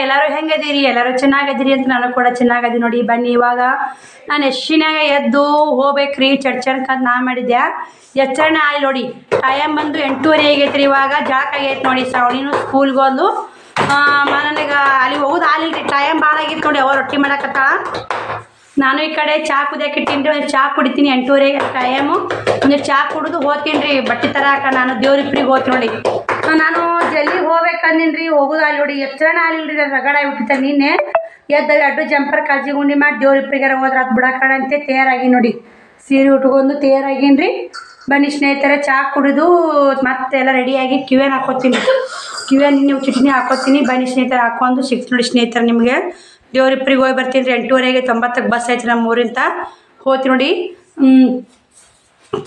ಎಲ್ಲರೂ ಹೆಂಗದೀರಿ? ಎಲ್ಲರೂ ಚೆನ್ನಾಗದಿರಿ ಅಂತ ನಾನು ಕೂಡ ಚೆನ್ನಾಗದಿ ನೋಡಿ. ಬನ್ನಿ ಇವಾಗ ನಾನು ಎಷ್ಟಿನಾಗ ಎದ್ದು ಹೋಗ್ಬೇಕ್ರಿ ಚಡ್ಚಣ್ಕ ಅಂತ ನಾ ಮಾಡಿದ್ದೆ. ಎಚ್ಚರಣೆ ಆಗಿ ನೋಡಿ ಟೈಮ್ ಬಂದು 8:30 ಆಗೈತ್ರಿ. ಇವಾಗ ಜಾಕ್ ಆಗೈತೆ ನೋಡಿ. ಶ್ರಾವಣಿನೂ ಸ್ಕೂಲ್ಗೆ ಹೋದ್ಲು. ನನಗೆ ಅಲ್ಲಿ ಹೋಗೋದು ಆಲಿಲ್ರಿ, ಟೈಮ್ ಭಾಳ ಆಗಿತ್ತು ನೋಡಿ. ಅವ್ರು ರೊಟ್ಟಿ ಮಾಡಕತ್ತಾಳ, ನಾನು ಈ ಕಡೆ ಚಾ ಕುದಿಯಕ್ಕೆ ಇಟ್ಟಿನ್ರಿ. ಒಂದು ಚಾ ಕುಡಿತೀನಿ 8:30 ಟೈಮು. ಒಂದು ಚಾ ಕುಡಿದು ಹೋಗ್ತೀನಿ ರೀ ಬಟ್ಟೆ ತರಾಕ. ನಾನು ದೇವ್ರಿಪ್ರಿಗೆ ಹೋಗ್ತೀನಿ ನೋಡಿ. ನಾನು ಜಲ್ದಿ ಹೋಗ್ಬೇಕಂದಿನ್ರಿ, ಹೋಗೋದು ಅಲ್ಲಿ ನೋಡಿ. ಎಚ್ಚರಣ ಆಗಿಲ್ರಿ, ನಾನು ರಗಡ ಆಗಿಬಿಟ್ಟಿದ್ದೆ. ನಿನ್ನೆ ಎದ್ದಲ್ಲಿ ಅಡ್ಡು ಜಂಪರ್ ಕಾಜಿ ಗುಂಡಿ ಮಾಡಿ ದೇವ್ರಿಪ್ರಿಗಾರ ಹೋದ್ರೆ ಅದು ಬಿಡಕಂತೆ ತಯಾರಾಗಿ ನೋಡಿ. ಸೀರೆ ಉಟ್ಕೊಂಡು ತಯಾರಾಗೀನಿ ರೀ. ಬನ್ನಿ ಸ್ನೇಹಿತರೆ, ಚಾ ಕುಡಿದು ಮತ್ತೆಲ್ಲ ರೆಡಿಯಾಗಿ ಕಿವೇನು ಹಾಕೋತೀನಿ. ಕಿವೇ ನಿನ್ನೆ ಚಟ್ನಿ ಹಾಕೋತೀನಿ. ಬನ್ನಿ ಸ್ನೇಹಿತರೆ, ಹಾಕೊಂಡು ಸಿಕ್ತು ನೋಡಿ ಸ್ನೇಹಿತರೆ ನಿಮಗೆ. ದೇವ್ರಿಪ್ರಿಗೆ ಹೋಗಿ ಬರ್ತೀನಿ ರೀ. 8:30ಗೆ 90ಕ್ಕೆ ಬಸ್ ಐತಿ ನಮ್ಮ ಊರಿಂದ. ಹೋಗ್ತೀನಿ ನೋಡಿ.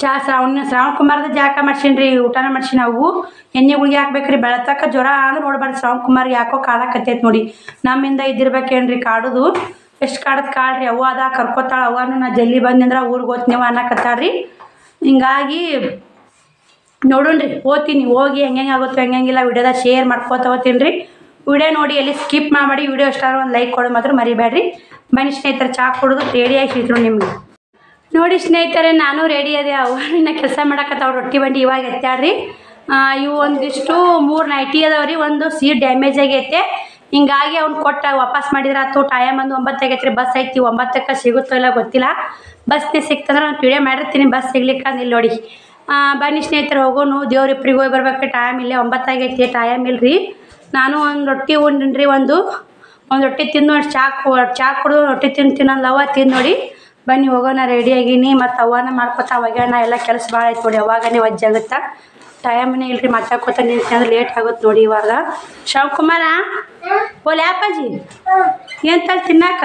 ಚಾ ಶ್ರಾವಣ ಕುಮಾರ್ದ ಜಾಕ ಮಾಡ್ಸೀನಿ ರೀ. ಊಟನ ಮಾಡ್ಸೀನಿ. ಅವು ಎಣ್ಣೆ ಗುಳಿಗೆ ಹಾಕ್ಬೇಕ್ರಿ. ಬೆಳತಕ್ಕ ಜ್ವರ ಅಂದ್ರೆ ನೋಡ್ಬಾರ್ದು. ಶ್ರಾವಣ ಕುಮಾರ್ಗೆ ಯಾಕೋ ಕಾಡಕತ್ತೈತೆ ನೋಡಿ. ನಮ್ಮಿಂದ ಇದ್ದಿರ್ಬೇಕೇನ್ರಿ ಕಾಡೋದು. ಎಷ್ಟು ಕಾಡೋದು ಕಾಡ್ರಿ. ಅವ್ವ ಅದ ಕರ್ಕೋತಾಳ. ಅವನು ನಾ ಜಲ್ದಿ ಬಂದಂದ್ರೆ ಊರಿಗೆ ಹೋಗ್ತೀನಿವ ಅನ್ನಕತ್ತಾಳ್ರಿ. ಹಿಂಗಾಗಿ ನೋಡೋಣ್ರಿ, ಹೋಗ್ತೀನಿ. ಹೋಗಿ ಹೆಂಗೆ ಆಗುತ್ತೋ ಹೆಂಗಿಲ್ಲ ವಿಡಿಯೋದಾಗ ಶೇರ್ ಮಾಡ್ಕೋತ ಹೋಗ್ತೀನಿ ರೀ. ವಿಡಿಯೋ ನೋಡಿ ಎಲ್ಲಿ ಸ್ಕಿಪ್ ಮಾಡಿ ವಿಡಿಯೋ ಇಷ್ಟಾದ್ರೂ ಒಂದು ಲೈಕ್ ಕೊಡೋ ಮಾತ್ರ ಮರಿಬೇಡ್ರಿ. ಬನ್ನಿ ಸ್ನೇಹಿತರೆ, ಚಾ ಕುಡಿದು ರೆಡಿಯಾಗಿ ಸಿಗ್ತು ನಿಮ್ಗೆ. ನೋಡಿ ಸ್ನೇಹಿತರೆ, ನಾನು ರೆಡಿ ಅದೇ. ಅವನ್ನ ಕೆಲಸ ಮಾಡಕತ್ತಾವ. ರೊಟ್ಟಿ ಬಂಡಿ ಇವಾಗ ಎತ್ತಾಡ್ರಿ. ಇವು ಒಂದಿಷ್ಟು 3 ನೈಟಿ ಅದಾವ್ರಿ. ಒಂದು ಸೀಟ್ ಡ್ಯಾಮೇಜ್ ಆಗೈತೆ. ಹಿಂಗಾಗಿ ಅವ್ನು ಕೊಟ್ಟ ವಾಪಸ್ ಮಾಡಿದ್ರೆ ಆತು. ಟೈಮ್ ಬಂದು 9 ಆಗೈತೆ ರೀ. ಬಸ್ ಐತಿ 9ಕ್ಕೆ ಸಿಗುತ್ತೋ ಇಲ್ಲ ಗೊತ್ತಿಲ್ಲ. ಬಸ್ನೇ ಸಿಕ್ತಂದ್ರೆ ನಾನು ವಿಡಿಯೋ ಮಾಡಿರ್ತೀನಿ. ಬಸ್ ಸಿಗ್ಲಿಕ್ಕೆ ಇಲ್ಲಿ ನೋಡಿ. ಬನ್ನಿ ಸ್ನೇಹಿತರೆ, ಹೋಗೋನು. ದೇವ್ರಿಪ್ರಿಗೆ ಹೋಗಿ ಬರ್ಬೇಕು. ಟೈಮ್ ಇಲ್ಲೇ 9 ಆಗೈತಿ. ಟೈಮ್ ಇಲ್ರಿ. ನಾನು ಒಂದು ರೊಟ್ಟಿ ಉಂಡಿನ್ರಿ. ಒಂದು ರೊಟ್ಟಿ ತಿಂದು ಚಾ ಕುಡಿದು ರೊಟ್ಟಿ ತಿನ್ನಲ್ಲವ ತಿಂದು ನೋಡಿ. ಬನ್ನಿ ಹೋಗೋಣ. ರೆಡಿಯಾಗೀನಿ. ಮತ್ತು ಅವನ ಮಾಡ್ಕೊತಾ ಒಗ್ಯಾಣ ಎಲ್ಲ ಕೆಲಸ ಭಾಳ ಐತೆ ನೋಡಿ. ಅವಾಗನೇ ವಜ್ಜಾಗುತ್ತೆ. ಟೈಮೇ ಇಲ್ರಿ. ಮಾತಾಡ್ಕೊತ ನಿಂತ್ರೆ ಲೇಟ್ ಆಗುತ್ತೆ ನೋಡಿ. ಇವಾಗ ಶಿವಕುಮಾರ ಓಲೆ ಅಪ್ಪಾಜಿ ಏನು ತಲ್ಲಿ ತಿನ್ನಾಕ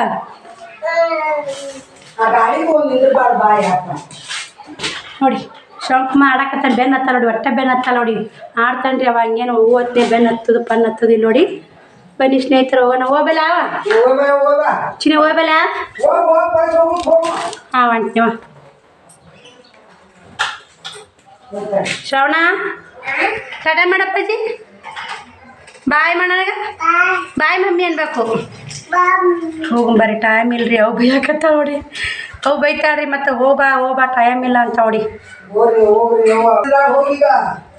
ನೋಡಿ. ಶಿವಕುಮಾರ್ ಆಡಕತ್ತಾನ. ಬೆನ್ನು ಹತ್ತಲ್ಲ ನೋಡಿ. ಒಟ್ಟ ಬೆನ್ನು ಹತ್ತಲ್ಲ ನೋಡಿ. ಆಡ್ತಾನೆ ರೀ ಅವ. ಹಂಗೇನು ಹೂವತ್ತೆ ಬೆನ್ನು ಹತ್ತದು ಪನ್ ಹತ್ತದಿಲ್ಲ ನೋಡಿ. ಬನ್ನಿ ಸ್ನೇಹಿತರು, ಹೋಗೋಣ. ಹೋಗಬೇಲ ಚಿನ್ನ ಹೋಗಬೇಲ. ಹಾಂ ಅಂತೀವ. ಶ್ರವಣ ಟಾಟಾ ಮಾಡಪ್ಪಾಜಿ. ಬಾಯ್ ಮಾಡೋಣ. ಬಾಯ್ ಮಮ್ಮಿ ಅನ್ಬೇಕು. ಹೋಗಂಬರ್ರಿ. ಟೈಮ್ ಇಲ್ರಿ. ಅವು ಬೈಯಾಕತ್ತ ನೋಡಿ. ಅವು ಬೈತಾಳ್ರಿ. ಮತ್ತು ಹೋಗ್ಬಾ ಟೈಮ್ ಇಲ್ಲ ಅಂತ ನೋಡಿ.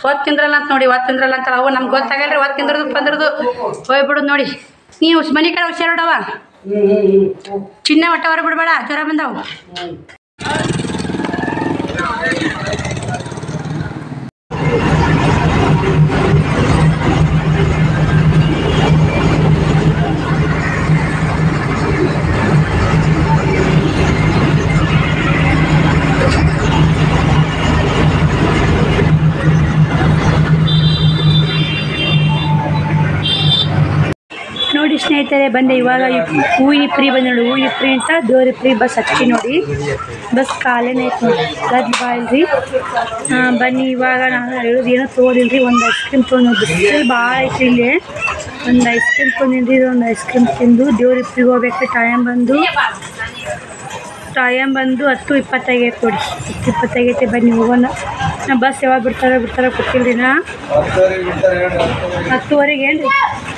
ಒತ್ತು ತಿಂದ್ರಲ್ಲ ಅಂತ ನೋಡಿ. ಒತ್ತು ತಿಂದ್ರಲ್ಲ ಅಂತ ಅವು ನಮ್ಗೆ ಗೊತ್ತಾಗಲ್ರಿ. ಒತ್ತು ತಿಂದ್ರದು ಪಂದ್ರದು ಹೋಗ್ಬಿಡುದು ನೋಡಿ. ನೀವು ಮನೆ ಕಡೆ ಹುಷಾರು ನೋಡವ. ಚಿನ್ನ ಒಟ್ಟ ಹೊರ ಬಿಡ್ಬೇಡ, ಜ್ವರ ಬಂದವು. ನೋಡಿ ಸ್ನೇಹಿತರೆ, ಬಂದೆ ಇವಾಗ. ಹೂವಿನ ಬಂದೆ ನೋಡಿ. ಹೂವಿನ ಅಂತ ದೇವ್ರಿಪ್ರಿ ಬಸ್ ಹಚ್ಚಿ ನೋಡಿ. ಬಸ್ ಕಾಲೇನೆ ಐತೆ ನೋಡಿ. ಗದ್ದು ಬಾಯಿಲ್ರಿ. ಬನ್ನಿ ಇವಾಗ. ನಾನು ಹೇಳೋದು ಏನೋ ತೊಗೊಂಡಿಲ್ರಿ. ಒಂದು ಐಸ್ ಕ್ರೀಮ್ ತೊಗೊಂಡು. ಬಿಸಿಲು ಭಾಳ ಐತಿ ಇಲ್ಲಿ. ಒಂದು ಐಸ್ ಕ್ರೀಮ್ ತೊಗೊಂಡಿನ್ರಿ. ಒಂದು ಐಸ್ ಕ್ರೀಮ್ ತಿಂದು ದೇವ್ರಿಪ್ರಿಗೆ ಹೋಗ್ಬೇಕು. ಟೈಮ್ ಬಂದು 10:20 ಆಗೈತೆ ನೋಡಿ. 10:20 ಆಗೈತೆ. ಬನ್ನಿ ಹೋಗೋಣ. ಬಸ್ ಯಾವಾಗ ಬಿಡ್ತಾರೋ ಗೊತ್ತಿಲ್ರಿ. 10:30 ಏನ್ರಿ?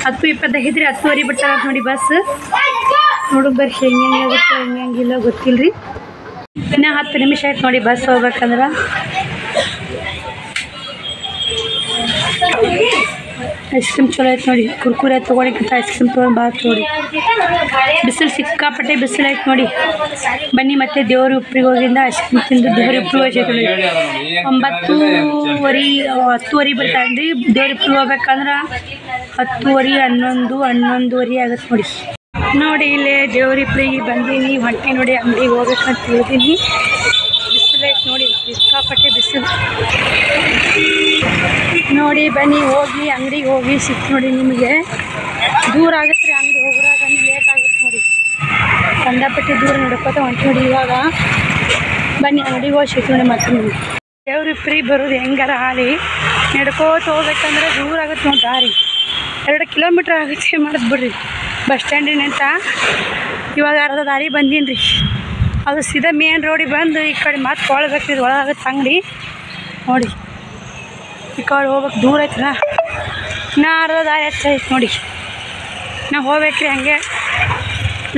10:20 ಆಗೈತೆ ರೀ. 10:30 ಬಿಡ್ತಾರ ನೋಡಿ ಬಸ್. ನೋಡು ಬರ್ರಿ ಹೆಂಗೆ ಆಗುತ್ತೆ ಹೆಂಗಿಲ್ಲ ಗೊತ್ತಿಲ್ರಿ. ಇನ್ನೂ 10 ನಿಮಿಷ ಆಯ್ತು ನೋಡಿ ಬಸ್ ಹೋಗ್ಬೇಕಂದ್ರೆ. ಐಸ್ ಕ್ರೀಮ್ ಚಲೋ ಐತೆ ನೋಡಿ. ಕುರ್ಕುರೆ ತೊಗೊಳಕ್ಕಿಂತ ಐಸ್ ಕ್ರೀಮ್ ತೊಗೊಂಡು ಭಾಳ ನೋಡಿ. ಬಿಸಿಲು ಸಿಕ್ಕಾಪಟ್ಟೆ ಬಿಸಿಲು ಐತೆ ನೋಡಿ. ಬನ್ನಿ ಮತ್ತೆ ದೇವ್ರಿಪ್ರಿಗೆ ಹೋಗಿಂದ ಐಸ್ ಕ್ರೀಮ್ ತಿಂದು ದೇವ್ರಿಪ್ರಿಗೆ ಹೋಗ್ತೈತೆ ನೋಡಿ. 10:30 ಬರ್ತಾನೆ ರೀ. ದೇವ್ರಿಪ್ರಿಗೆ ಹೋಗ್ಬೇಕಂದ್ರೆ 10:30 11:30 ಆಗುತ್ತೆ ನೋಡಿ. ನೋಡಿ ಇಲ್ಲೇ ದೇವ್ರಿಪ್ರಿಗೆ ಬಂದೀನಿ. ಹೊಂಟಿ ನೋಡಿ. ಅಂಗಡಿಗೆ ಹೋಗ್ಬೇಕಂತ ಹೇಳ್ತೀನಿ. ಬಿಸಿಲು ಐತೆ ನೋಡಿ. ಸಿಕ್ಕಾಪಟ್ಟೆ ಬಿಸಿಲು ನೋಡಿ. ಬನ್ನಿ ಹೋಗಿ ಅಂಗಡಿಗೆ ಹೋಗಿ ಸಿಕ್ತು ನೋಡಿ. ನಿಮಗೆ ದೂರ ಆಗುತ್ತೆ ರೀ. ಅಂಗಡಿ ಹೋಗೋರಾಗ ಲೇಟ್ ಆಗುತ್ತೆ ನೋಡಿ. ಕಂಡಪಟ್ಟೆ ದೂರ ನಡ್ಕೋತ ಹೊಂಟಿ ನೋಡಿ. ಇವಾಗ ಬನ್ನಿ ಅಂಗಡಿಗೆ ಹೋಗಿ ಸಿಕ್ತು ನೋಡಿ. ಮತ್ತೆ ನಿಮಗೆ ದೇವ್ರಿಪ್ರಿಗೆ ಬರೋದು ಹೆಂಗಾರ ಹಾಲಿ ನಡ್ಕೋತ ಹೋಗ್ಬೇಕಂದ್ರೆ ದೂರ ಆಗುತ್ತೆ ನೋಡಿ. ದಾರಿ 2 ಕಿಲೋಮೀಟ್ರ್ ಆಗುತ್ತೆ. ಮಾಡೋದು ಬಿಡ್ರಿ. ಬಸ್ ಸ್ಟ್ಯಾಂಡಿನಂತ ಇವಾಗ ಅರ್ಧ ದಾರಿ ಬಂದೀನಿ ರೀ. ಅದು ಸೀದಾ ಮೇನ್ ರೋಡಿಗೆ ಬಂದು ಈ ಕಡೆ ಮತ್ತೆ ತೊಳ್ಬೇಕು. ಇದು ಒಳಗಾಗುತ್ತೆ ಅಂಗಡಿ ನೋಡಿ. ಈ ಕಡೆ ಹೋಗ್ಬೇಕು. ದೂರ ಐತಲ್ಲ. ಇನ್ನು ಅರ್ಧ ದಾರಿ ಹೆಚ್ಚೈತೆ ನೋಡಿ. ನಾವು ಹೋಗ್ಬೇಕ್ರಿ ಹಂಗೆ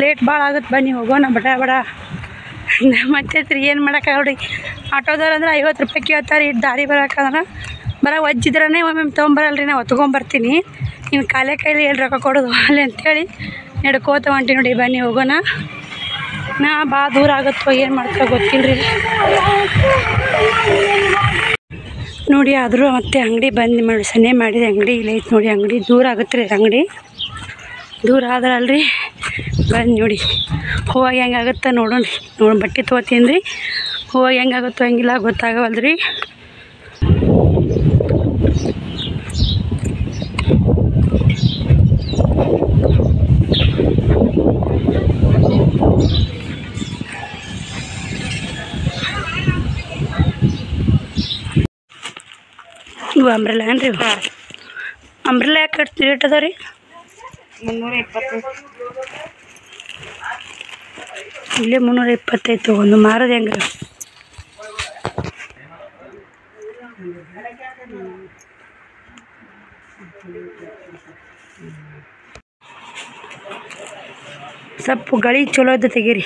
ಲೇಟ್ ಭಾಳ ಆಗುತ್ತೆ ಬನ್ನಿ ಹೋಗೋಣ ಬಡ ಬಡ ಮತ್ತೆ ಏನು ಮಾಡೋಕ್ಕಾಗಲ್ರಿ ಆಟೋದವ್ರು ಅಂದ್ರೆ 50 ರೂಪಾಯಿ ಕೇಳ್ತಾರೆ ಇಟ್ಟು ದಾರಿ ಬರೋಕ್ಕಂದ್ರೆ ಬರೋ ಒಜ್ಜಿದ್ರೇ ಒಮ್ಮೆ ತೊಗೊಂಬರಲ್ರಿ ನಾವು ತೊಗೊಂಬರ್ತೀನಿ ಇನ್ನು ಕಾಲೇ ಕೈಲಿ ಎಲ್ಲಿ ರೊಕ್ಕ ಕೊಡೋದು ಅಲ್ಲಿ ಅಂತೇಳಿ ನಡ್ಕೋತ ಹೊಂಟಿ ನೋಡಿ ಬನ್ನಿ ಹೋಗೋಣ ಭಾಳ ದೂರ ಆಗುತ್ತೋ ಏನು ಮಾಡ್ತಾ ಗೊತ್ತಿಲ್ಲರಿ ನೋಡಿ ಆದರೂ ಮತ್ತೆ ಅಂಗಡಿ ಬಂದು ಮಾಡಿ ಸನ್ನೆ ಮಾಡಿದೆ ಅಂಗಡಿ ಇಲ್ಲ ಐತೆ ನೋಡಿ ಅಂಗಡಿ ದೂರ ಆಗುತ್ತೆ ರೀ ಅಂಗಡಿ ದೂರ ಆದ್ರಲ್ರಿ ಬಂದು ನೋಡಿ ಹೋಗಿ ಹೆಂಗಾಗುತ್ತೆ ನೋಡೋಣ ಬಟ್ಟೆ ತೊಗೋತೀನಿ ರೀ ಹೋಗಿ ಹೆಂಗಾಗುತ್ತೋ ಹಂಗಿಲ್ಲ ಗೊತ್ತಾಗವಲ್ರಿ ಇವು ಅಂಬ್ರೆಲ್ಲ ಏನ್ರಿ ಅಂಬ್ರೆಲ್ಲ ಯಾಕೆ ರೇಟ್ ಅದ ರೀ 325 ಇಲ್ಲೇ 325 ಒಂದು ಮಾರೋದು ಹೆಂಗೆ ಸ್ವಲ್ಪ ಗಳಿ ಚಲೋ ಇದ್ದು ತೆಗೀರಿ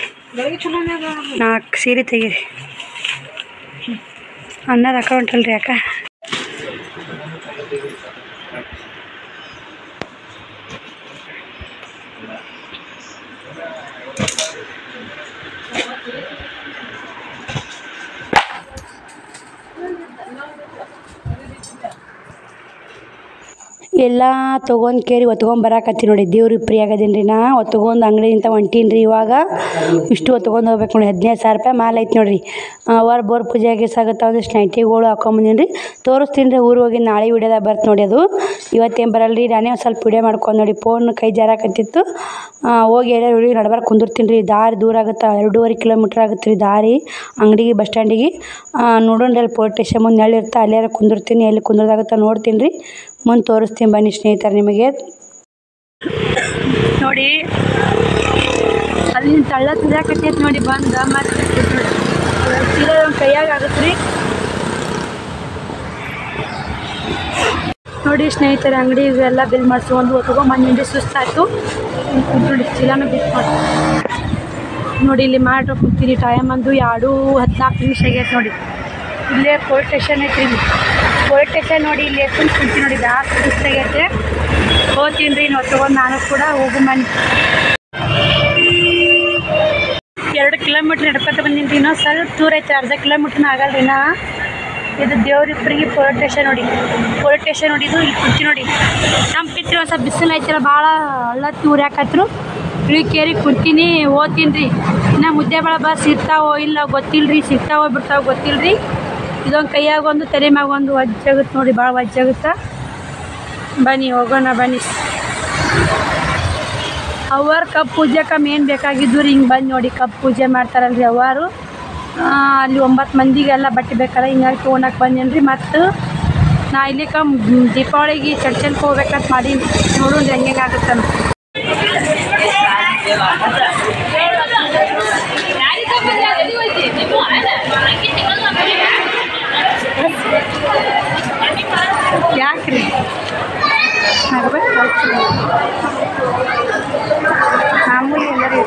4 ಸೀರೆ ತೆಗೀರಿ ಅನ್ನ ರೊಕ್ಕ ಹೊಂಟಲ್ರಿ ಯಾಕ ಎಲ್ಲ ತೊಗೊಂಡು ಕೇರಿ ಒತ್ಕೊಂಬರಾಕತ್ತಿ ನೋಡಿ ದೇವ್ರಿಗೆ ಫ್ರೀ ಆಗದೀನಿ ರೀ ನಾ ಒತ್ಕೊಂಡು ಅಂಗಡಿಯಿಂದ ಹೊಂಟೀನಿ ರೀ ಇವಾಗ ಇಷ್ಟು ಒತ್ಕೊಂಡು ಹೋಗ್ಬೇಕು ನೋಡಿ 15,000 ರೂಪಾಯಿ ಮಾಲ್ ಐತೆ ನೋಡಿರಿ ಬೋರ್ ಪೂಜೆಗೆ ಸಾಗುತ್ತೆ ಒಂದಿಷ್ಟು ನೈಟಿಗಳು ಹಾಕೊಂಬಂದೀನಿ ರೀ ತೋರಿಸ್ತೀನಿ ರೀ ಊರಿಗೆ ಹೋಗಿ ನಾಳೆ ವಿಡಿಯೋದಾಗ ಬರ್ತು ನೋಡಿ ಅದು ಇವತ್ತೇನು ಬರಲ್ಲ ರೀ ನಾನೇ ಒಂದು ಸ್ವಲ್ಪ ವಿಡಿಯೋ ಮಾಡ್ಕೊಂಡು ನೋಡಿ ಫೋನ್ ಕೈ ಜಾರಾಕತ್ತಿತ್ತು ಹೋಗಿ ಎಲ್ಲರೂ ಹುಡುಗಿ ನಡ್ಬಾರ್ದು ಕುಂದಿರ್ತೀನಿ ರೀ ದಾರಿ ದೂರ ಆಗುತ್ತೆ 2.5 ಕಿಲೋಮೀಟ್ರ್ ಆಗುತ್ತೆ ರೀ ದಾರಿ ಅಂಗಡಿಗೆ ಬಸ್ ಸ್ಟ್ಯಾಂಡಿಗೆ ನೋಡೋಣ ಅಲ್ಲಿ ಪೊಲೀಸ್ ಸ್ಟೇಷನ್ ಮುಂದೆ ನೆರಳಿರ್ತಾ ಅಲ್ಲಾರ ಕುಂದಿರ್ತೀನಿ ಎಲ್ಲಿ ಕುಂದ್ರದಾಗುತ್ತೆ ನೋಡ್ತೀನಿ ರೀ ಮುಂದೆ ತೋರಿಸ್ತೀನಿ ಬನ್ನಿ ಸ್ನೇಹಿತರೆ ನಿಮಗೆ ನೋಡಿ ಅಲ್ಲಿ ತಳ್ಳ ತಿರ್ಯಾಕತ್ತೈತೆ ನೋಡಿ ಬಂದು ಮತ್ತೆ ಕೈಯಾಗ ಆಗುತ್ತೆ ರೀ ನೋಡಿ ಸ್ನೇಹಿತರೆ ಅಂಗಡಿ ಇವೆಲ್ಲ ಬಿಲ್ ಮಾಡಿಸ್ಕೊಂಡು ತೊಗೊಂಬಂದು ಸುಸ್ತಾಯಿತು ನೋಡಿ ಚೀಲನೂ ಬಿಲ್ ಮಾಡಿ ನೋಡಿ ಇಲ್ಲಿ ಮಾಡ್ರೆ ಕುಂತೀನಿ ಟೈಮ್ ಅಂದು 2:14 ನಿಮಿಷ ಆಗೈತೆ ನೋಡಿ ಇಲ್ಲೇ ಪೊಲೀಸ್ ಸ್ಟೇಷನ್ ಐತ್ರಿ ಪೊಲೀಸ್ ಸ್ಟೇಷನ್ ನೋಡಿ ಇಲ್ಲಿ ಎತ್ಕೊಂಡು ಕುಂತೀನಿ ನೋಡಿ ಜಾಸ್ತಿ ಸುಸ್ತಾಗೈತೆ ಹೋಗ್ತೀನಿ ರೀ ನಾವು ತೊಗೊಂಡು ನಾನು ಕೂಡ ಹೋಗು ಮನೆ 2 ಕಿಲೋಮೀಟ್ರ್ ನಡ್ಕೊತ ಬಂದೀನಿ ರೀ ಇನ್ನೂ ಸ್ವಲ್ಪ ದೂರ ಐತೆ ಅರ್ಧ ಕಿಲೋಮೀಟ್ರ್ನ ಆಗಲ್ಲ ರೀ ನಾ ಇದು ದೇವ್ರಿಬ್ಬರಿಗೆ ಪೊಲೀಸ್ ಸ್ಟೇಷನ್ ನೋಡಿ ಇದು ಇಲ್ಲಿ ಕುಂತೀನಿ ನೋಡಿ ತಂಪಿತ್ತು ಒಂದು ಸ್ವಲ್ಪ ಬಿಸಿಲು ಐತಿಲ್ಲ ಭಾಳ ಹಳ್ಳತ್ತಿ ಊರ್ಯಾಕತ್ರು ಇಳಿಕೇರಿ ಕುಂತೀನಿ ಓದ್ತೀನಿ ರೀ ಇನ್ನು ಮುದ್ದೇಬೇಳ ಬಸ್ ಇರ್ತಾವೋ ಇಲ್ಲ ಗೊತ್ತಿಲ್ಲ ರೀ ಸಿಗ್ತಾವೋ ಬಿಡ್ತಾವೋ ಗೊತ್ತಿಲ್ಲ ರೀ ಇದೊಂದು ಕೈಯಾಗ ಒಂದು ತಲೆ ಮ್ಯಾಗ ಒಂದು ವಜ್ಜಾಗುತ್ತೆ ನೋಡಿ ಭಾಳ ವಜ್ಜಾಗುತ್ತೆ ಬನ್ನಿ ಹೋಗೋಣ ಬನ್ನಿ ಅವ್ವಾರು ಕಬ್ಬು ಪೂಜೆಗೆ ಮೇನ್ ಬೇಕಾಗಿದ್ದು ರೀ ಹಿಂಗೆ ಬಂದು ನೋಡಿ ಕಬ್ಬು ಪೂಜೆ ಮಾಡ್ತಾರಲ್ರಿ ಅವ್ವಾರು ಅಲ್ಲಿ 9 ಮಂದಿಗೆಲ್ಲ ಬಟ್ಟೆ ಬೇಕಲ್ಲ ಹಿಂಗಾಗಿ ತೊಗೊಳಕ್ಕೆ ಬಂದೇನಿ ರೀ ಮತ್ತು ನಾ ಇಲ್ಲಿ ದೀಪಾವಳಿಗೆ ಚರ್ಚೆಗೆ ಹೋಗ್ಬೇಕಂತ ಮಾಡಿ ನೋಡೋಣ ಹೆಂಗೆ ಆಗುತ್ತೆ ಯಾಕ್ರಿ ಮಾಮೂಲಿ ಎಲ್ಲರೂ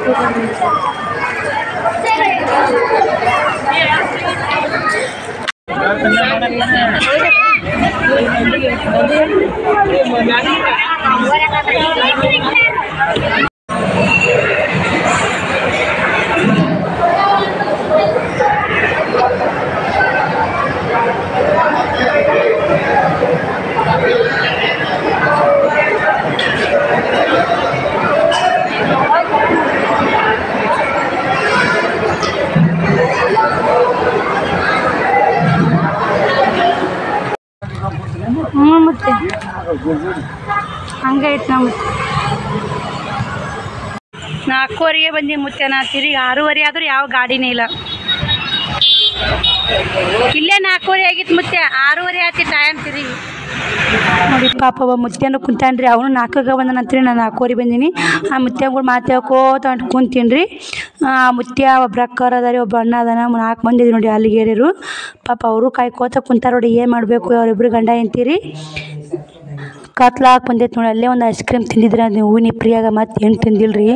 ಮತ್ತೆ ಹಂಗೈತೆ ನಾವು 4:15 ಬಂದು ಮುತ್ತೆ ನಾ ತಿರುಗಿ 6:15 ಆದರೂ ಯಾವ ಗಾಡಿನೇ ಇಲ್ಲ ಇಲ್ಲೇ 4:15 ಆಗಿತ್ತು ಮುತ್ತೆ 6:15 ಆಯ್ತು ಟೈಮ್ ತಿರುಗಿ ನೋಡಿ ಪಾಪ ಒಬ್ಬ ಮುತ್ಯನು ಕುಂತಾನ್ರಿ ಅವನು 4ಕ್ಕೆ ಬಂದನಂತ್ರಿ ನಾನು 4:15 ಬಂದೀನಿ ಆ ಮುತ್ಯಗಳು ಮಾತಾಡ್ಕೋತ ಕುಂತೀನಿ ರೀ ಮುತ್ಯ ಒಬ್ರು ಅಕ್ಕರ ಅದಾರಿ ಒಬ್ಬ ಅಣ್ಣ ಅದಾನ 4 ಮಂದಿ ನೋಡಿ ಅಲ್ಲಿಗೇರಿರು ಪಾಪ ಅವರು ಕಾಯ್ಕೋತ ಕುಂತಾರ ನೋಡಿ ಏನು ಮಾಡಬೇಕು ಅವರಿಬ್ರು ಗಂಡ ಹೆಂಡ್ತಿ ಕತ್ಲಾಗಿ ಬಂದೈತೆ ನೋಡಿ. ಅಲ್ಲೇ ಒಂದು ಐಸ್ ಕ್ರೀಮ್ ತಿಂದಿದ್ರೆ ಅದು ಹೂವಿನ ಇಪ್ರಿಯಾಗ ಮತ್ತೆ ಏನು ತಿಂದಿಲ್ರಿ.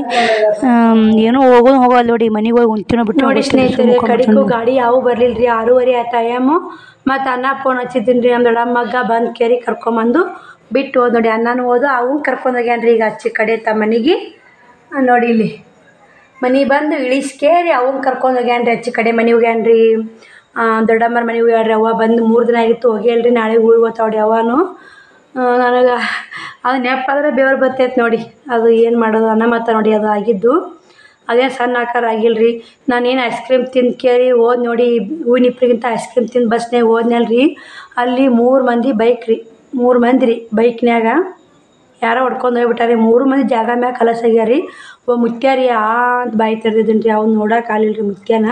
ಏನೋ ಹೋಗೋಲ್ಲ ನೋಡಿ, ಮನೆಗೆ ಹೋಗಿ ಉಂತಿನೋ ಬಿಟ್ಟು ನೋಡಿ ಸ್ನೇಹಿತರೆ. ಕಡಿಗೂ ಗಾಡಿ ಯಾವ ಬರಲಿಲ್ಲ ರೀ, 6:30 ಆ ಟೈಮು. ಮತ್ತು ಅನ್ನ ಫೋನ್ ಹಚ್ಚಿದ್ದೀನಿ ರೀ, ನಮ್ಮ ದೊಡ್ಡಮ್ಮ ಮಗ್ಗ ಬಂದು ಕೇರಿ ಕರ್ಕೊಂಬಂದು ಬಿಟ್ಟು ಹೋದ್ ನೋಡಿ. ಅನ್ನನೂ ಹೋದು ಅವನು ಕರ್ಕೊಂಡೋಗ್ಯಾನ ರೀ ಈಗ ಹಚ್ಚಿ ಕಡೆ ಮನೆಗೆ ನೋಡಿ. ಇಲ್ಲಿ ಮನೆಗೆ ಬಂದು ಇಳಿಸ್ಕೇರಿ ಅವನು ಕರ್ಕೊಂಡೋಗ್ಯಾನ ರೀ ಹಚ್ಚಿ ಕಡೆ ಮನೆಗೆ ಹೋಗ್ಯಾನ ರೀ. ದೊಡ್ಡಮ್ಮರ ಮನೆಗೆ ಹೋಗ್ಯಾಡ್ರಿ. ಅವ್ವ ಬಂದು 3 ದಿನ ಆಗಿತ್ತು, ಹೋಗಿಲ್ರಿ. ನಾಳೆ ಊರಿಗೆ ಹೋಗ್ತಾವ್ರಿ ಅವನು. ನನಗೆ ಅದು ನೆನಪಾದ್ರೆ ಬೇವ್ರು ಬರ್ತೈತೆ ನೋಡಿ. ಅದು ಏನು ಮಾಡೋದು ಅನ್ನ ನೋಡಿ ಅದು ಆಗಿದ್ದು. ಅದೇನು ಸಣ್ಣ ಆಕಾರ ಆಗಿಲ್ಲ ರೀ. ನಾನೇನು ಐಸ್ ಕ್ರೀಮ್ ತಿಂದು ಕೇರಿ ಹೋದ್ ನೋಡಿ, ಹೂವಿನ ಇಪ್ರಿಗಿಂತ ಐಸ್ ಕ್ರೀಮ್ ತಿಂದು ಬಸ್ನಾಗ ಹೋದ್ನಲ್ರಿ. ಅಲ್ಲಿ 3 ಮಂದಿ ಬೈಕ್ ರೀ, 3 ಮಂದಿ ರೀ ಬೈಕ್ನ್ಯಾಗ ಯಾರೋ ಹೊಡ್ಕೊಂಡು ಹೋಗ್ಬಿಟ್ಟಾರೆ. 3 ಮಂದಿ ಜಾಗ ಮ್ಯಾಗ ಕಲಸ ಆಗ್ಯಾರ ರೀ. ಮುತ್ಯ ರೀ ಅಂತ ಬಾಯಿ ತೆರೆದಿದ್ದೀನಿ ರೀ, ಅವ್ನು ನೋಡೋಕೆ ಆಗಲಿಲ್ಲ ರೀ ಮುತ್ಯನ.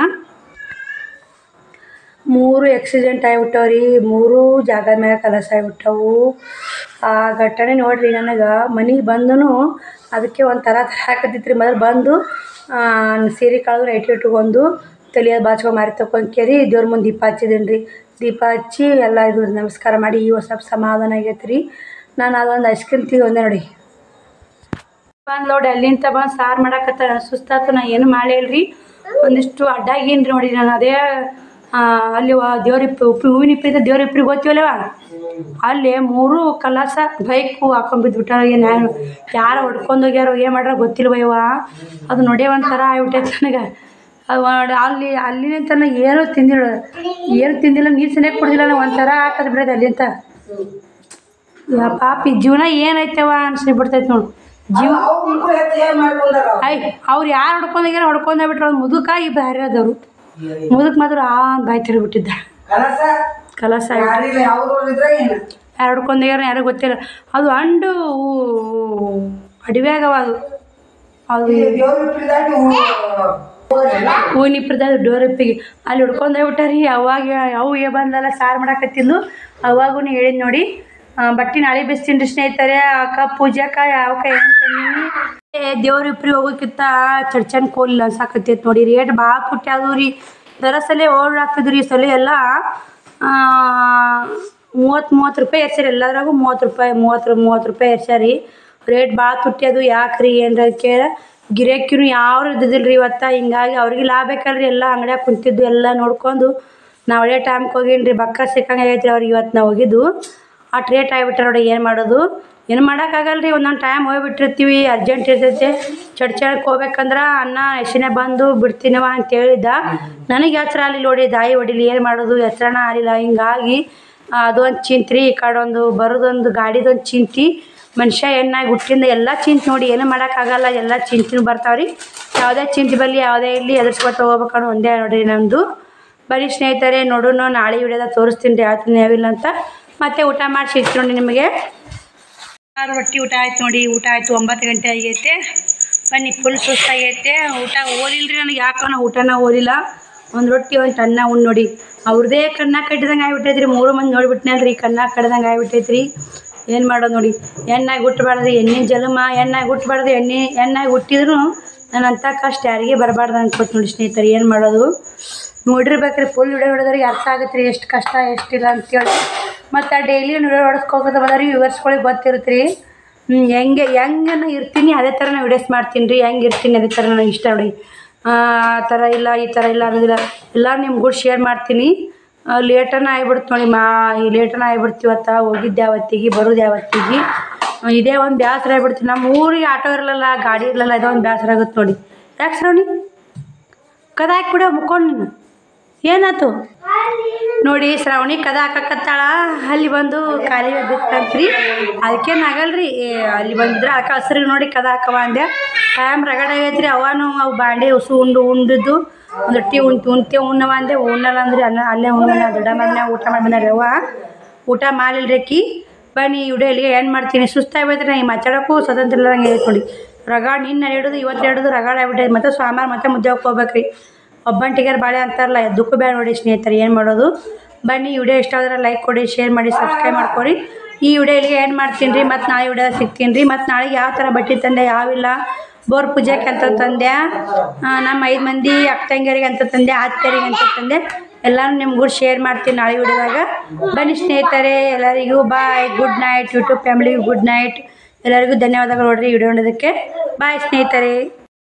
3 ಆಕ್ಸಿಡೆಂಟ್ ಆಗಿಬಿಟ್ಟವ್ರಿ, 3 ಜಾಗ ಮ್ಯಾಗ ಕಲಸ ಆಗಿಬಿಟ್ಟವು. ಆ ಘಟನೆ ನೋಡಿರಿ ನನಗೆ ಮನೆಗೆ ಬಂದೂ ಅದಕ್ಕೆ ಒಂಥರ ಹಾಕತ್ತಿತ್ತು ರೀ. ಮೊದಲು ಬಂದು ಸೀರೆ ಕಳೆದು ನೈಟಿ ಇಟ್ಕೊಂಡು ತಲೆಯಲ್ಲಿ ಬಾಚ್ಕೊಂಡು ಮಾರಿ ತಗೊಂಡು ಕೇರಿ ದೇವ್ರ ಮುಂದೆ ದೀಪ ಹಚ್ಚಿದ್ದೀನಿ ರೀ. ದೀಪ ಹಚ್ಚಿ ಎಲ್ಲ ಇದು ನಮಸ್ಕಾರ ಮಾಡಿ ಇವಾಗ ಸ್ವಲ್ಪ ಸಮಾಧಾನ ಆಗೈತೆ ರೀ. ನಾನು ಅದೊಂದು ಐಸ್ ಕ್ರೀಮ್ ತಿಂದೆ ನೋಡಿ. ಬಂದು ನೋಡಿ ಅಲ್ಲಿಂದ ಬಂದು ಸಾರು ಮಾಡಾಕತ್ತಾರ. ಸುಸ್ತಾತು, ನಾ ಏನು ಮಾಡಿಲ್ರಿ. ಒಂದಿಷ್ಟು ಅಡ್ಡಾಗೀನಿ ರೀ ನೋಡಿ. ನಾನು ಅದೇ ಅಲ್ಲಿ ದೇವ್ರ ಹೂವಿನ ಇಪ್ಪಿಂದ ದೇವ್ರ ಇಪ್ರಿಗೆ ಗೊತ್ತಿವಲ್ಲವ, ಅಲ್ಲಿ 3 ಕಲಸ ಬೈಕು ಹಾಕೊಂಡು ಬಿದ್ದುಬಿಟ್ಟಾರ. ಏನು ಯಾರು ಹೊಡ್ಕೊಂಡು ಹೋಗ್ಯಾರೋ ಏನು ಮಾಡ್ಯಾರ ಗೊತ್ತಿಲ್ವಯ್ಯವ. ಅದು ನೋಡೇ ಒಂಥರ ಆಗ್ಬಿಟ್ಟೈತೆ ನನಗೆ. ಅದು ಅಲ್ಲಿಂತ ಏನೂ ತಿಂದಿಲ್ಲ, ನೀರು ಸನಿಯಾಗಿ ಕುಡ್ದಿಲ್ಲ. ನಾವು ಒಂಥರ ಹಾಕೋದು ಬಿಡೋದು ಅಲ್ಲಿಂತ. ಪಾಪಿ ಜೀವನ ಏನೈತವ ಅನ್ಸಿಬಿಡ್ತೈತೆ ನೋಡಿ. ಜೀವ ಅವ್ರು ಯಾರು ಹೊಡ್ಕೊಂಡೋಗ್ಯಾರ ಹೊಡ್ಕೊಂಡೋಗ್ಬಿಟ್ರು. ಅವ್ರು ಮುದುಕ ಇಬ್ಬರು ಹರಿಯೋದವ್ರು. ಮುದುಕ್ ಮಾತ್ರ ಅಂತ ಬಾಯಿ ತಿರುಗಿಬಿಟ್ಟಿದ್ದ. ಕಲಸ ಯಾರು ಹೊಡ್ಕೊಂಡೋಗ್ಯಾರ ಯಾರು ಗೊತ್ತಿಲ್ಲ. ಅದು ಅಂಡು ಅಡವ್ಯಾಗವ. ಅದು ಹೂವಿನ ಇಪ್ರದಾಗ ಡೋರಪ್ಪಿಗೆ ಅಲ್ಲಿ ಹೊಡ್ಕೊಂಡು ಹೋಗ್ಬಿಟ್ಟಾರಿ. ಅವು ಬಂದಲ್ಲ ಸಾರು ಮಾಡಾಕತ್ತಿದ್ಲು. ಅವಾಗೂ ಹೇಳಿದ್ ನೋಡಿ. ಬಟ್ಟೆ ನಾಳೆ ಬಿಸ್ತೀನಿ ರೀ ಸ್ನೇಹಿತರೆ. ಪೂಜಾಕ ಯಾವಕ ಏನು ತಂದೀನಿ. ದೇವ್ರ ಇಪ್ರಿಗೆ ಹೋಗೋಕ್ಕಿಂತ ಚಡ್ಚನ್ ಕೋಲಿಲ್ಲ ಅನ್ಸಾಕತ್ತೈತೆ ನೋಡಿ. ರೇಟ್ ಭಾಳ ಪುಟ್ಟಿ ಅದು ರೀ. ದರಸಲೆ ಓಡಾಡ್ತಿದ್ರಿ. ಈ ಸಲ ಎಲ್ಲ 30 ರೂಪಾಯಿ ಎರ್ಸ್ಯಾರ. ಎಲ್ಲದ್ರಾಗೂ 30 ರೂಪಾಯಿ ಎರ್ಸ್ಯಾರಿ. ರೇಟ್ ಭಾಳ ತುಟ್ಟಿ ಅದು. ಯಾಕ್ರಿ ಏನ್ರ ಕೇಳ ಗಿರಾಕಿನೂ ಯಾರು ಇದ್ದಿದ್ದಿಲ್ಲ ರೀ ಇವತ್ತು. ಹಿಂಗಾಗಿ ಅವ್ರಿಗೆ ಲಾಭ ಬೇಕಲ್ರಿ. ಎಲ್ಲ ಅಂಗಡಿಯಾಗ ಕುಂತಿದ್ದು ಎಲ್ಲ ನೋಡ್ಕೊಂಡು ನಾವು ಒಳ್ಳೆ ಟೈಮ್ಗೆ ಹೋಗೀನಿ ರೀ. ಬಕ್ಕ ಸಿಕ್ಕಂಗೆ ಆಗೈತೆ ರೀ ಅವ್ರಿಗೆ ಇವತ್ತು ನಾವು ಹೋಗಿದ್ದು. ಅಷ್ಟು ರೇಟ್ ಆಗಿಬಿಟ್ರೆ ನೋಡಿ. ಏನು ಮಾಡೋದು, ಏನು ಮಾಡೋಕ್ಕಾಗಲ್ಲ ರೀ. ಒಂದೊಂದು ಟೈಮ್ ಹೋಗಿಬಿಟ್ಟಿರ್ತೀವಿ, ಅರ್ಜೆಂಟ್ ಇರ್ತೈತೆ. ಚಡ್ಚಣಕ್ಕೆ ಹೋಗ್ಬೇಕಂದ್ರೆ ಅನ್ನ ಎಷ್ಟನೇ ಬಂದು ಬಿಡ್ತೀನವ ಅಂತ ಹೇಳಿದ್ದ. ನನಗೆ ಎಚ್ಚರ ಆಗಲಿಲ್ಲ ನೋಡಿ, ದಾಯಿ ಹೊಡಿಲಿ. ಏನು ಮಾಡೋದು, ಎಚ್ಚರನ ಆಗಲಿಲ್ಲ. ಹಿಂಗಾಗಿ ಅದೊಂದು ಚಿಂತ್ರಿ, ಈ ಕಡೆ ಒಂದು ಬರೋದೊಂದು ಗಾಡಿದೊಂದು ಚಿಂತಿ. ಮನುಷ್ಯ ಹೆಣ್ಣಾಗಿ ಹುಟ್ಟಿಂದ ಎಲ್ಲ ಚಿಂತೆ ನೋಡಿ. ಏನು ಮಾಡೋಕ್ಕಾಗಲ್ಲ, ಎಲ್ಲ ಚಿಂತೆನೂ ಬರ್ತಾವ್ರಿ. ಯಾವುದೇ ಚಿಂತೆ ಬರಲಿ ಯಾವುದೇ ಇರಲಿ ಎದುರ್ಸ್ಕೊತ ಹೋಗ್ಬೇಕನ್ನೋ ಒಂದೇ ನೋಡಿರಿ ನಮ್ಮದು. ಬರೀ ಸ್ನೇಹಿತರೆ ನೋಡೋಣ, ನಾಳೆ ವಿಡಿಯೋದಾಗ ತೋರಿಸ್ತೀನಿ ರೀ ಯಾವ ಯಾವಿಲ್ಲ ಅಂತ. ಮತ್ತೆ ಊಟ ಮಾಡಿ ಸಿಗ್ತೀನಿ ನೋಡಿ ನಿಮಗೆ. ರೊಟ್ಟಿ ಊಟ ಆಯ್ತು ನೋಡಿ. ಊಟ ಆಯಿತು, 9 ಗಂಟೆ ಆಗೈತೆ. ಬನ್ನಿ, ಫುಲ್ ಸುಸ್ತಾಗೈತೆ. ಊಟ ಓದಿಲ್ಲ ರೀ ನನಗೆ. ಯಾಕೋ ನಾವು ಊಟನ ಓದಿಲ್ಲ. ಒಂದು ರೊಟ್ಟಿ ಒಂದು ಅನ್ನ ಉಂಡು ನೋಡಿ. ಅವ್ರದ್ದೇ ಕಣ್ಣ ಕಟ್ಟಿದಂಗೆ ಆಗಿಬಿಟ್ಟೈತೆ ರೀ. 3 ಮಂದಿ ನೋಡಿಬಿಟ್ನಲ್ರಿ, ಕಣ್ಣ ಕಡ್ದಂಗೆ ಆಗಿಬಿಟ್ಟೈತೆ ರೀ. ಏನು ಮಾಡೋದು ನೋಡಿ. ಹೆಣ್ಣಾಗಿ ಹುಟ್ಟಬಾರ್ದು, ಹೆಣ್ಣಿನ ಜನ್ಮ. ಹೆಣ್ಣಾಗಿ ಹುಟ್ಟಬಾರ್ದು, ಹೆಣ್ಣಾಗಿ ಹುಟ್ಟಿದ್ರು ನನ್ನಂಥ ಕಷ್ಟ ಯಾರಿಗೆ ಬರಬಾರ್ದು ಅನ್ಕೊತ ನೋಡಿ ಸ್ನೇಹಿತರೆ. ಏನು ಮಾಡೋದು ನೋಡಿರ್ಬೇಕ್ರಿ. ಫುಲ್ ವಿಡಿಯೋ ಹೊಡೆದ್ರಿಗೆ ಅರ್ಥ ಆಗುತ್ತೆ ರೀ ಎಷ್ಟು ಕಷ್ಟ ಎಷ್ಟಿಲ್ಲ ಅಂತೇಳಿ. ಮತ್ತು ಡೈಲಿ ವಿಡಿಯೋ ಹೊಡೆಸ್ಕೋತ ಬಂದ್ರೆ ವ್ಯೂವರ್ಸ್ಗಳಿಗೆ ಗೊತ್ತಿರುತ್ತೆ ರೀ. ಹೆಂಗೆ ನಾನು ಇರ್ತೀನಿ ಅದೇ ಥರ ನಾನು ವಿಡಿಯೋಸ್ ಮಾಡ್ತೀನಿ ರೀ. ಹೆಂಗೆ ಇರ್ತೀನಿ ಅದೇ ಥರ ನನಗೆ ಇಷ್ಟ ನೋಡಿ. ಆ ಥರ ಇಲ್ಲ ಈ ಥರ ಇಲ್ಲ ಅನ್ನೋದಿಲ್ಲ. ಎಲ್ಲ ನಿಮ್ಗೆ ಕೂಡ ಶೇರ್ ಮಾಡ್ತೀನಿ. ಲೇಟನ ಆಗಿಬಿಡ್ತು ನೋಡಿ. ಲೇಟನ ಆಗಿಬಿಡ್ತೀವತ್ತ. ಹೋಗಿದ್ದೆ ಯಾವತ್ತಿಗೆ ಬರೋದು ಯಾವತ್ತಿಗೆ. ಇದೇ ಒಂದು ಬೇಸರ ಆಗಿಬಿಡ್ತೀವಿ. ನಮ್ಮ ಊರಿಗೆ ಆಟೋ ಇರಲ್ಲ, ಗಾಡಿ ಇರಲ್ಲ. ಇದೋ ಒಂದು ಬೇಸರ ಆಗುತ್ತೆ ನೋಡಿ. ಯಾಕೆ ಶ್ರವಣಿ ಕದ ಹಾಕ್ಬಿಡ ಮುಕ್ಕೊಂಡು ನೀನು. ಏನಾಯ್ತು ನೋಡಿ. ಶ್ರಾವಣಿ ಕದ ಹಾಕಕತ್ತಾಳ. ಅಲ್ಲಿ ಬಂದು ಖಾಲಿ ಬಿತ್ತಂತ್ರಿ. ಅದಕ್ಕೇನು ಆಗಲ್ರಿ. ಅಲ್ಲಿ ಬಂದಿದ್ರೆ ಅದಕ್ಕೆ ಹಸ್ರಿಗೆ ನೋಡಿ ಕದ ಹಾಕವ ಅಂದೆ. ಟೈಮ್ ರಗಡ ಆಗೈತ್ರಿ. ಅವನು ಅವು ಬಾಂಡೆ ಉಸು ಉಂಡಿದ್ದು ಒಂದು ರೊಟ್ಟಿ ಉಣ್ತೇವೆ ಉಣ್ಣವ ಅಂದೆ. ಉಣ್ಣಲ್ಲ ಅಂದ್ರೆ ಅಲ್ಲೇ ಉಣ್ಣ. ದೊಡ್ಡ ಮನೆ ಊಟ ಮಾಡಿ ಬಂದಾರೆ. ಅವ್ವ ಊಟ ಮಾಡಿಲ್ರಿ ಅಕ್ಕಿ. ಬನ್ನಿ ವಿಡಿಯೋ ಇಲ್ಲಿಗೆ ಏನು ಮಾಡ್ತೀನಿ. ಸುಸ್ತಾಗ್ಬಿಟ್ರೆ ನನಗೆ ಮಾತಾಡೋಕ್ಕೂ ಸ್ವತಂತ್ರ ಇಲ್ಲದಂಗೆ ಆಗೈತೆ ನೋಡಿ. ರಗಡ ನಿನ್ನ ಹಿಡಿದು ಇವತ್ತು ಹಿಡಿದು ರಗಡ ಆಗ್ಬಿಟ್ಟೈತೆ. ಮತ್ತು ಸೋಮವಾರ ಮತ್ತೆ ಮುದ್ದೆ ಹೋಗ್ಬೇಕು ರೀ. ಒಬ್ಬಂಟಿಗರು ಬಾಳೆ ಅಂತಾರಲ್ಲ, ಎದ್ದಕ್ಕೂ ಬೇಡ ನೋಡಿ ಸ್ನೇಹಿತರೆ. ಏನು ಮಾಡೋದು. ಬನ್ನಿ ವಿಡಿಯೋ ಇಷ್ಟ ಆದ್ರೆ ಲೈಕ್ ಕೊಡಿ, ಶೇರ್ ಮಾಡಿ, ಸಬ್ಸ್ಕ್ರೈಬ್ ಮಾಡ್ಕೊರಿ. ಈ ವಿಡಿಯೋ ಇಲ್ಲಿಗೆ ಏನು ಮಾಡ್ತೀನಿ ರೀ. ಮತ್ತು ನಾಳೆ ವಿಡಿಯೋ ಸಿಗ್ತೀನಿ ರೀ. ಮತ್ತು ನಾಳೆಗೆ ಯಾವ ಥರ ಬಟ್ಟೆ ತಂದೆ ಯಾವಿಲ್ಲ. ಬೋರ್ ಪೂಜೆಗೆ ಅಂತ ತಂದೆ. ನಮ್ಮ 5 ಮಂದಿ ಅಕ್ಕ ತಂಗಿಯರಿಗೆ ಅಂತ ತಂದೆ, ಅತ್ತೆಯರಿಗೆ ಅಂತ ತಂದೆ. ಎಲ್ಲನೂ ನಿಮ್ಗೂ ಶೇರ್ ಮಾಡ್ತೀನಿ ನಾಳೆ ವಿಡಿಯೋದಾಗ. ಬನ್ನಿ ಸ್ನೇಹಿತರೆ, ಎಲ್ಲರಿಗೂ ಬಾಯ್, ಗುಡ್ ನೈಟ್. ಯೂಟ್ಯೂಬ್ ಫ್ಯಾಮಿಲಿಗೂ ಗುಡ್ ನೈಟ್. ಎಲ್ಲರಿಗೂ ಧನ್ಯವಾದಗಳು ನೋಡಿರಿ ವಿಡಿಯೋ ನೋಡೋದಕ್ಕೆ. ಬಾಯ್ ಸ್ನೇಹಿತರೆ.